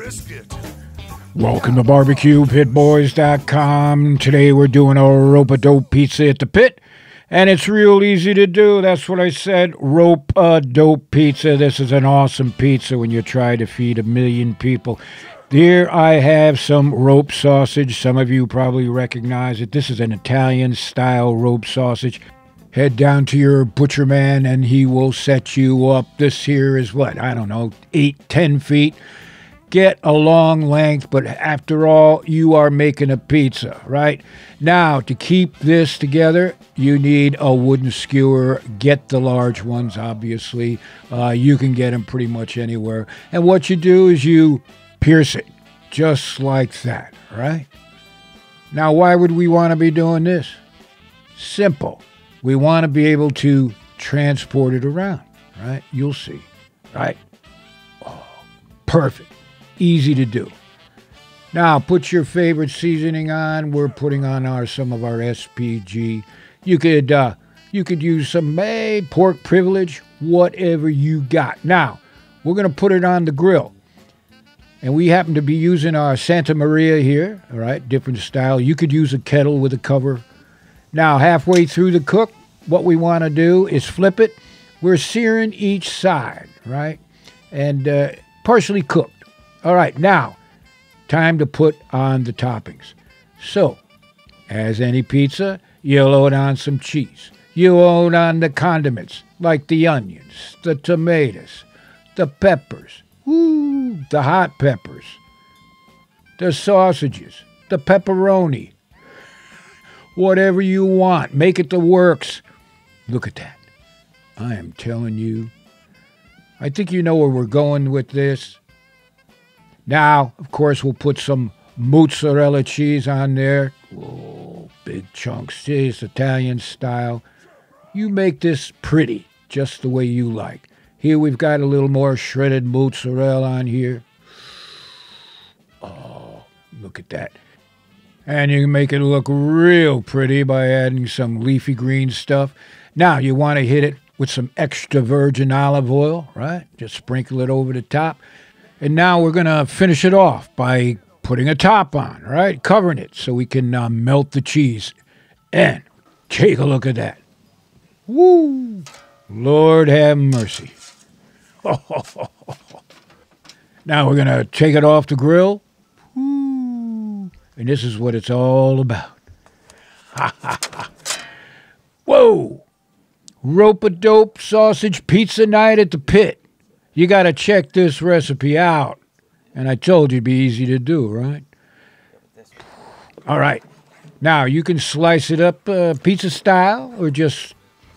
brisket. Welcome to BBQPitBoys.com. Today we're doing a rope-a-dope pizza at the pit, and it's real easy to do. That's what I said, rope-a-dope pizza. This is an awesome pizza when you try to feed 1 million people. Here I have some rope sausage. Some of you probably recognize it. This is an Italian-style rope sausage. Head down to your butcher man and he will set you up. This here is what, I don't know, 8-10 feet. Get a long length, but after all, you are making a pizza, right? Now, to keep this together, you need a wooden skewer. Get the large ones, obviously. You can get them pretty much anywhere. And what you do is you pierce it, just like that, right? Now, why would we want to be doing this? Simple. We want to be able to transport it around, right? You'll see, right? Oh, perfect. Easy to do. Now, put your favorite seasoning on. We're putting on some of our SPG. You could use some pork privilege, whatever you got. Now, we're going to put it on the grill. And we happen to be using our Santa Maria here, all right, different style. You could use a kettle with a cover. Now, halfway through the cook, what we want to do is flip it. We're searing each side, right, and partially cooked. All right, now, time to put on the toppings. So, as any pizza, you load on some cheese. You load on the condiments, like the onions, the tomatoes, the peppers, the hot peppers, the sausages, the pepperoni, whatever you want. Make it the works. Look at that. I am telling you. I think you know where we're going with this. Now, of course, we'll put some mozzarella cheese on there. Oh, big chunks. It's Italian style. You make this pretty, just the way you like. Here we've got a little more shredded mozzarella on here. Oh, look at that. And you can make it look real pretty by adding some leafy green stuff. Now, you want to hit it with some extra virgin olive oil, right? Just sprinkle it over the top. And now we're going to finish it off by putting a top on, right? Covering it so we can melt the cheese. And take a look at that. Woo! Lord have mercy. Now we're going to take it off the grill. Woo! And this is what it's all about. Whoa! Rope-a-dope sausage pizza night at the pit. You got to check this recipe out. And I told you it'd be easy to do, right? All right. Now, you can slice it up pizza style or just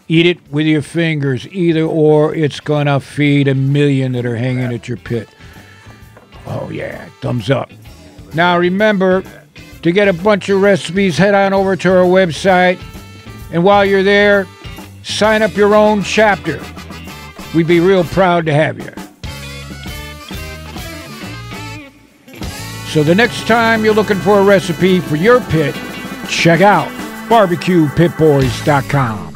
eat it with your fingers. Either or, it's going to feed 1 million that are hanging at your pit. Oh, yeah. Thumbs up. Now, remember, to get a bunch of recipes, head on over to our website. And while you're there, sign up your own chapter. We'd be real proud to have you. So the next time you're looking for a recipe for your pit, check out BBQPitBoys.com.